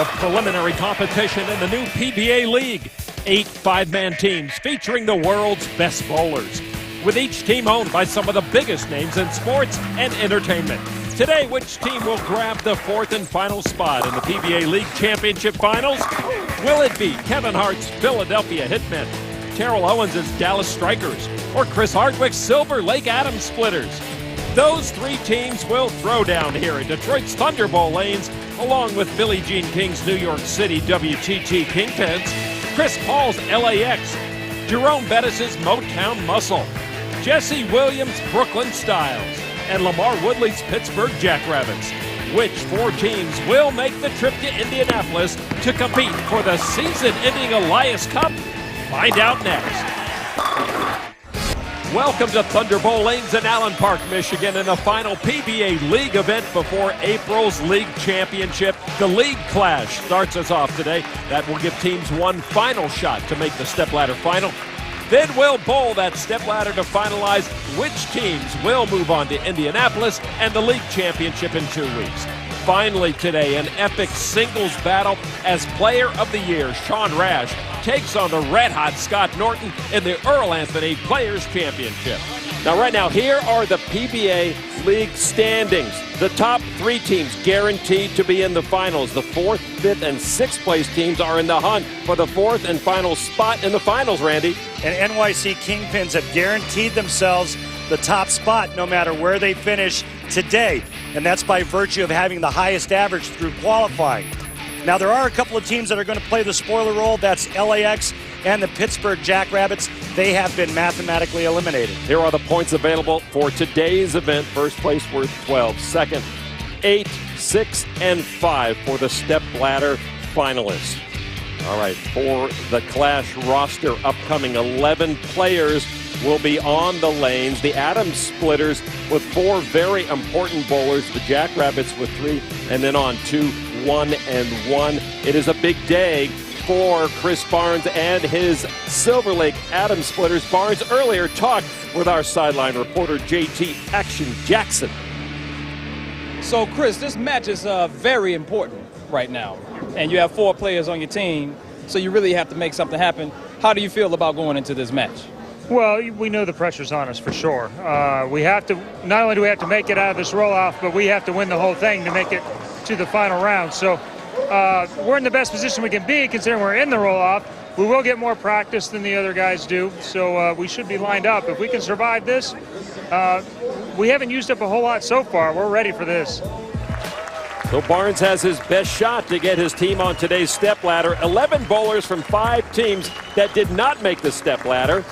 the preliminary competition in the new PBA League. 8 5-man teams featuring the world's best bowlers, with each team owned by some of the biggest names in sports and entertainment. Today, which team will grab the 4th and final spot in the PBA League Championship Finals? Will it be Kevin Hart's Philadelphia Hitmen, Terrell Owens' Dallas Strikers, or Chris Hardwick's Silver Lake Adams Splitters? Those 3 teams will throw down here in Detroit's Thunder Bowl lanes, along with Billie Jean King's New York City WTT Kingpins, Chris Paul's LAX, Jerome Bettis' Motown Muscle, Jesse Williams' Brooklyn Styles, and Lamar Woodley's Pittsburgh Jackrabbits. Which 4 teams will make the trip to Indianapolis to compete for the season-ending Elias Cup? Find out next. Welcome to Thunder Bowl Lanes in Allen Park, Michigan, in the final PBA League event before April's League Championship. The League Clash starts us off today. That will give teams one final shot to make the stepladder final. Then we'll bowl that stepladder to finalize which teams will move on to Indianapolis and the League Championship in 2 weeks. Finally today, an epic singles battle as Player of the Year Sean Rash takes on the red-hot Scott Norton in the Earl Anthony Players Championship. Now, right now, here are the PBA League standings. The top 3 teams guaranteed to be in the finals. The 4th, 5th, and 6th place teams are in the hunt for the 4th and final spot in the finals, Randy. And NYC Kingpins have guaranteed themselves the top spot no matter where they finish today. And that's by virtue of having the highest average through qualifying. Now, there are a couple of teams that are going to play the spoiler role. That's LAX and the Pittsburgh Jackrabbits. They have been mathematically eliminated. Here are the points available for today's event. First place worth 12. Second, 8, 6, and 5 for the stepladder finalists. All right, for the Clash roster, upcoming 11 players will be on the lanes. The Adams Splitters with 4 very important bowlers, the Jackrabbits with 3, and then on 2, 1, and 1. It is a big day for Chris Barnes and his Silver Lake Adams Splitters. Barnes earlier talked with our sideline reporter, JT Action Jackson. So, Chris, this match is very important right now, and you have 4 players on your team, so you really have to make something happen. How do you feel about going into this match? Well, we know the pressure's on us for sure. We have to, not only do we have to make it out of this roll-off, but we have to win the whole thing to make it to the final round. So we're in the best position we can be considering we're in the roll-off. We will get more practice than the other guys do, so we should be lined up. If we can survive this, we haven't used up a whole lot so far. We're ready for this. So Barnes has his best shot to get his team on today's stepladder. 11 bowlers from 5 teams that did not make the stepladder.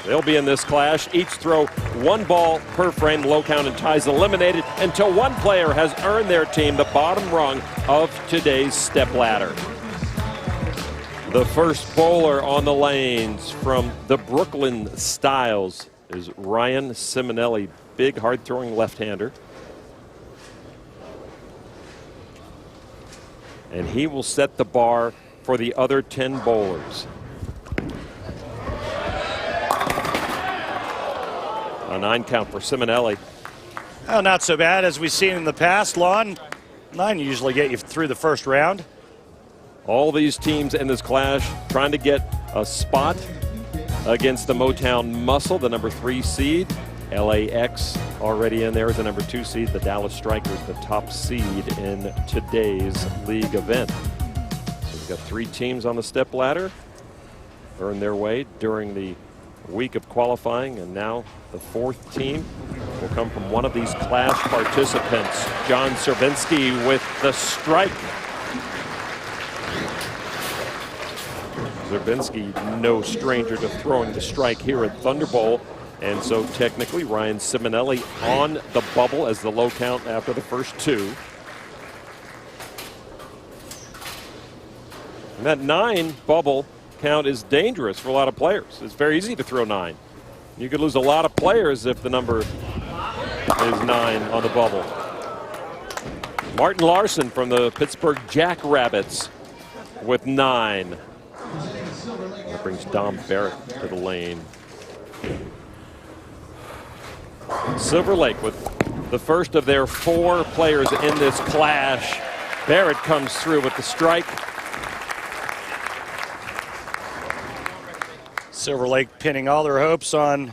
They'll be in this clash. Each throw 1 ball per frame. Low count and ties eliminated until 1 player has earned their team the bottom rung of today's stepladder. The first bowler on the lanes from the Brooklyn Styles is Ryan Simonelli, big hard-throwing left-hander. And he will set the bar for the other 10 bowlers. A 9 count for Simonelli. Well, not so bad as we've seen in the past. Lawn 9 usually get you through the first round. All these teams in this clash trying to get a spot against the Motown Muscle, the number 3 seed. LAX already in there as the number 2 seed. The Dallas Strikers, the top seed in today's league event. So we've got 3 teams on the stepladder, earned their way during the week of qualifying, and now the 4th team will come from one of these clash participants. John Servinski with the strike. Servinski, no stranger to throwing the strike here at Thunder Bowl, and so technically Ryan Simonelli on the bubble as the low count after the first 2. And that 9 bubble count is dangerous for a lot of players. It's very easy to throw 9. You could lose a lot of players if the number is 9 on the bubble. Martin Larson from the Pittsburgh Jackrabbits with 9. That brings Dom Barrett to the lane. Silver Lake with the first of their 4 players in this clash. Barrett comes through with the strike. Silver Lake pinning all their hopes on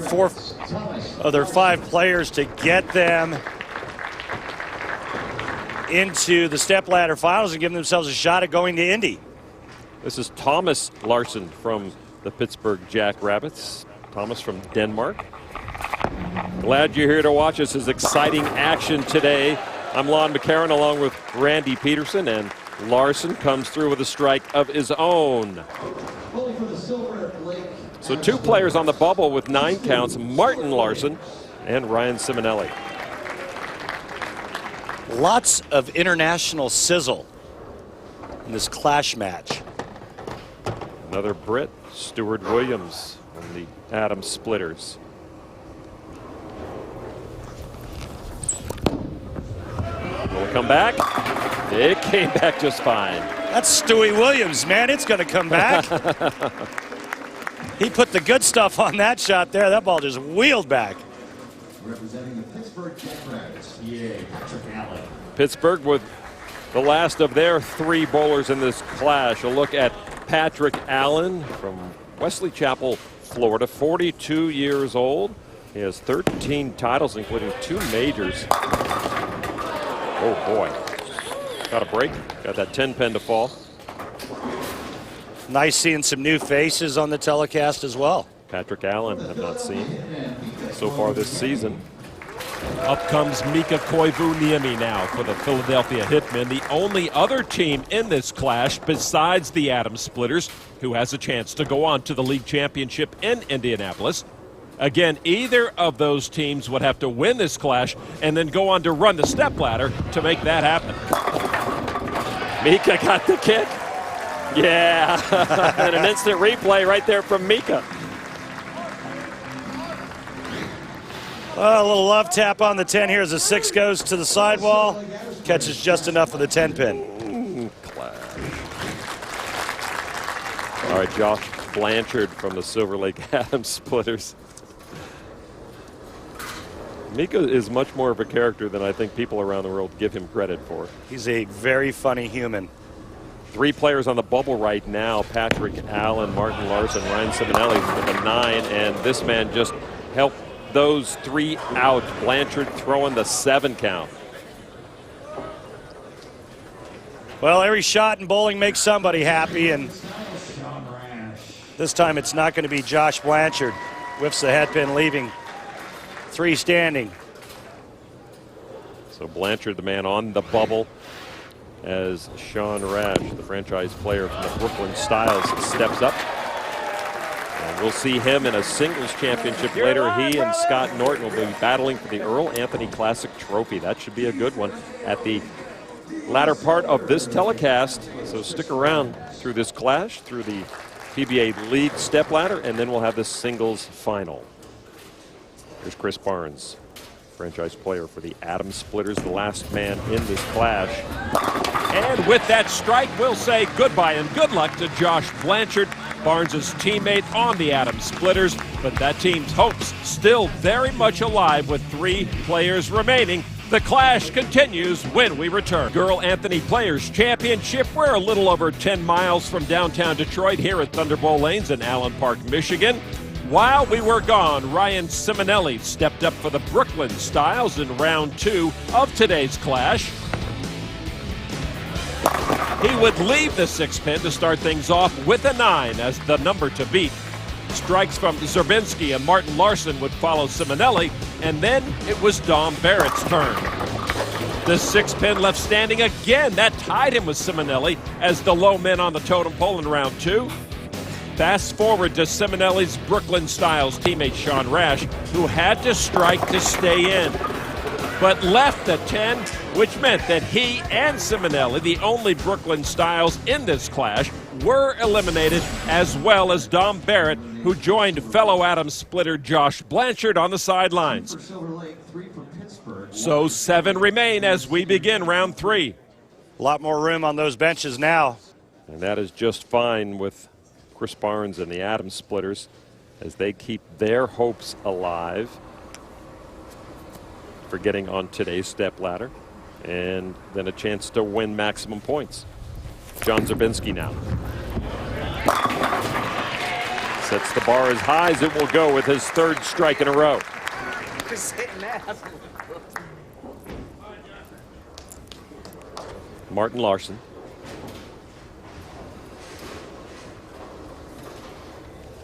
4 of their 5 players to get them into the stepladder finals and give themselves a shot at going to Indy. This is Thomas Larson from the Pittsburgh Jackrabbits. Thomas from Denmark. Glad you're here to watch. This is exciting action today. I'm Lon McCarron along with Randy Peterson, and Larson comes through with a strike of his own. So 2 players on the bubble with 9 counts, Martin Larson and Ryan Simonelli. Lots of international sizzle in this clash match. Another Brit, Stuart Williams on the Atom Splitters. Will it come back? It came back just fine. That's Stewie Williams, man. It's going to come back. He put the good stuff on that shot there. That ball just wheeled back. Representing the Pittsburgh Jackrabbits, PBA, Patrick Allen. Pittsburgh with the last of their 3 bowlers in this clash. A look at Patrick Allen from Wesley Chapel, Florida, 42 years old. He has 13 titles, including 2 majors. Oh boy, got a break, got that 10-pin to fall. Nice seeing some new faces on the telecast as well. Patrick Allen have not seen so far this season. Up comes Mika Koivu-Niemi now for the Philadelphia Hitmen, the only other team in this clash besides the Atom Splitters who has a chance to go on to the league championship in Indianapolis. Again, either of those teams would have to win this clash and then go on to run the stepladder to make that happen. Mika got the kick. Yeah, and an instant replay right there from Mika. Well, a little love tap on the 10 here as the 6 goes to the sidewall. Catches just enough of the 10-pin. Clash. All right, Josh Blanchard from the Silver Lake Atom Splitters. Mika is much more of a character than I think people around the world give him credit for. He's a very funny human. 3 players on the bubble right now: Patrick Allen, Martin Larson, Ryan Simonelli with a 9, and this man just helped those 3 out. Blanchard throwing the 7 count. Well, every shot in bowling makes somebody happy, and this time it's not going to be Josh Blanchard. Whiffs the headpin, leaving 3 standing. So Blanchard, the man on the bubble, as Sean Rash, the franchise player from the Brooklyn Styles, steps up. And we'll see him in a singles championship later. He and Scott Norton will be battling for the Earl Anthony Classic Trophy. That should be a good one at the latter part of this telecast. So stick around through this clash, through the PBA League stepladder, and then we'll have the singles final. Here's Chris Barnes, franchise player for the Atom Splitters, the last man in this clash. And with that strike, we'll say goodbye and good luck to Josh Blanchard, Barnes' teammate on the Atom Splitters. But that team's hopes still very much alive with 3 players remaining. The clash continues when we return. Earl Anthony Players Championship. We're a little over 10 miles from downtown Detroit here at Thunderbolt Lanes in Allen Park, Michigan. While we were gone, Ryan Simonelli stepped up for the Brooklyn Styles in round 2 of today's clash. He would leave the 6-pin to start things off with a 9 as the number to beat. Strikes from Zerbinski and Martin Larson would follow Simonelli, and then it was Dom Barrett's turn. The 6-pin left standing again. That tied him with Simonelli as the low men on the totem pole in round 2. Fast forward to Simonelli's Brooklyn Styles teammate Sean Rash, who had to strike to stay in, but left the 10, which meant that he and Simonelli, the only Brooklyn Styles in this clash, were eliminated, as well as Dom Barrett, who joined fellow Atom Splitter Josh Blanchard on the sidelines. So 7 remain as we begin round 3. A lot more room on those benches now. And that is just fine with Chris Barnes and the Atom Splitters as they keep their hopes alive for getting on today's step ladder and then a chance to win maximum points. John Zerbinski now. Sets the bar as high as it will go with his third strike in a row. Martin Larson.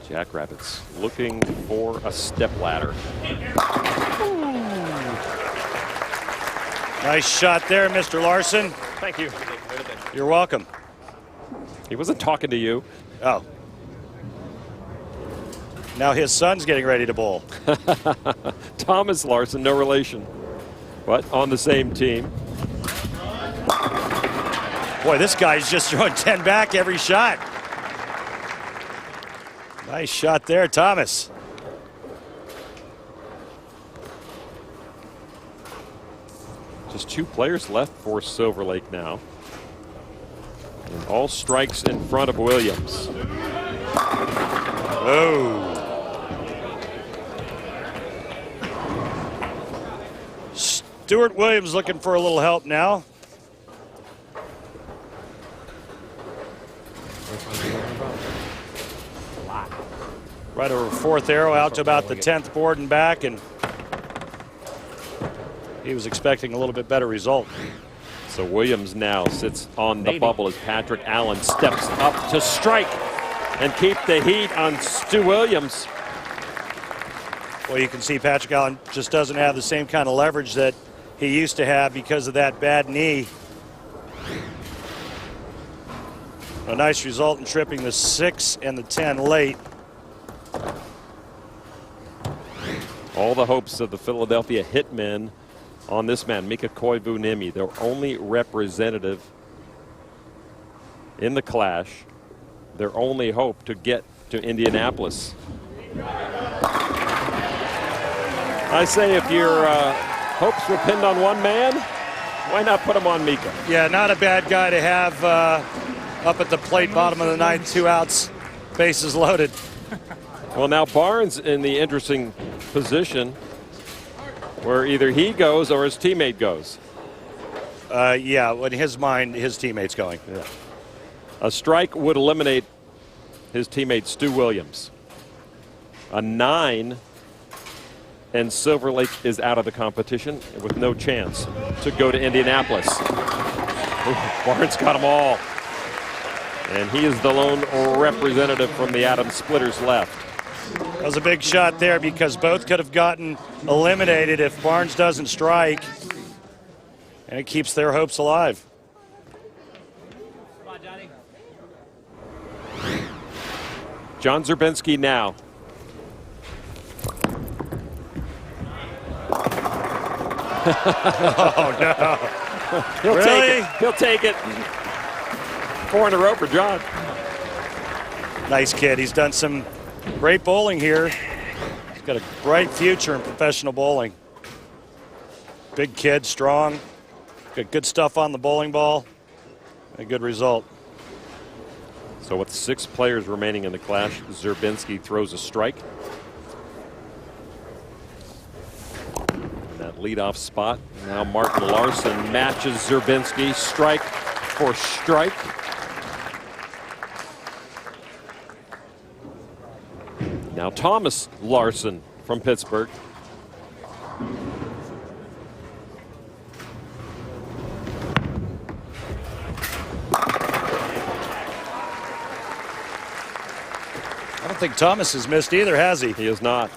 Jackrabbits looking for a stepladder. Nice shot there, Mr. Larson. Thank you. You're welcome. He wasn't talking to you. Oh. Now his son's getting ready to bowl. Thomas Larson, no relation, but on the same team. Boy, this guy's just throwing 10 back every shot. Nice shot there, Thomas. Just 2 players left for Silver Lake now. And all strikes in front of Williams. Oh. Stuart Williams looking for a little help now. Right over 4th arrow out to about the 10th board and back, and he was expecting a little bit better result. So Williams now sits on the bubble as Patrick Allen steps up to strike and keep the heat on Stu Williams. Well, you can see Patrick Allen just doesn't have the same kind of leverage that he used to have because of that bad knee. A nice result in tripping the 6 and the 10 late. All the hopes of the Philadelphia Hitmen on this man, Mika Koivuniemi, their only representative in the clash, their only hope to get to Indianapolis. I say if your hopes were pinned on one man, why not put him on Mika? Yeah, not a bad guy to have up at the plate, bottom of the 9th, 2 outs, bases loaded. Well, now Barnes in the interesting position where either he goes or his teammate goes. Yeah, in his mind, his teammate's going. Yeah. A strike would eliminate his teammate Stu Williams. A 9 and Silver Lake is out of the competition with no chance to go to Indianapolis. Ooh, Barnes got them all. And he is the lone representative from the Adams Splitters left. That was a big shot there because both could have gotten eliminated if Barnes doesn't strike. And it keeps their hopes alive. John Zerbinski now. Oh, no. He'll Really? take it. He'll take it. 4 in a row for John. Nice kid. He's done some great bowling here. He's got a bright future in professional bowling. Big kid, strong. Got good stuff on the bowling ball. A good result. So with 6 players remaining in the clash, Zerbinski throws a strike. And that leadoff spot. Now Martin Larson matches Zerbinski strike for strike. Now Thomas Larson from Pittsburgh. I don't think Thomas has missed either, has he? He is not.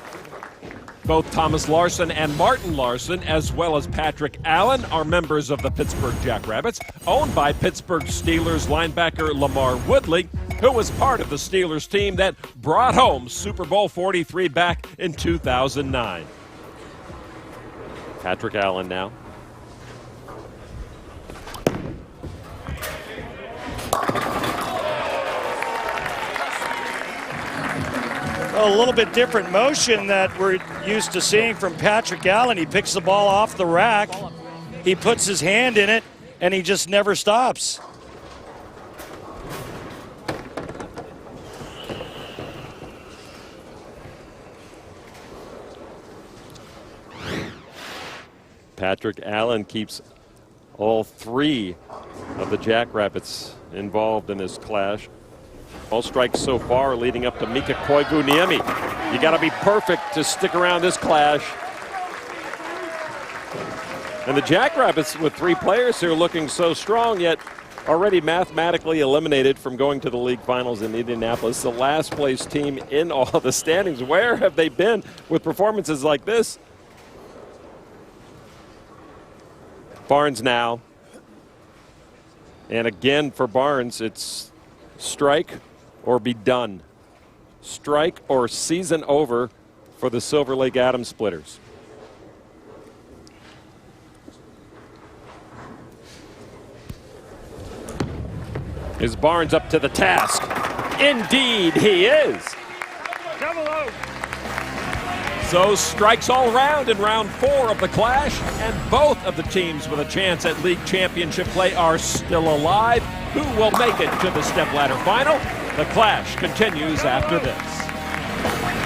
Both Thomas Larson and Martin Larson, as well as Patrick Allen, are members of the Pittsburgh Jackrabbits, owned by Pittsburgh Steelers linebacker Lamar Woodley, who was part of the Steelers team that brought home Super Bowl 43 back in 2009. Patrick Allen now. A little bit different motion that we're used to seeing from Patrick Allen. He picks the ball off the rack, he puts his hand in it, and he just never stops. Patrick Allen keeps all 3 of the Jackrabbits involved in this clash. All strikes so far leading up to Mika Koivuniemi. You got to be perfect to stick around this clash. And the Jackrabbits with 3 players here looking so strong, yet already mathematically eliminated from going to the league finals in Indianapolis. The last place team in all the standings. Where have they been with performances like this? Barnes now. And again for Barnes, it's strike or be done. Strike or season over for the Silver Lake Adams Splitters. Is Barnes up to the task? Indeed he is. So strikes all around in round 4 of the clash, and both of the teams with a chance at league championship play are still alive. Who will make it to the stepladder final? The clash continues after this.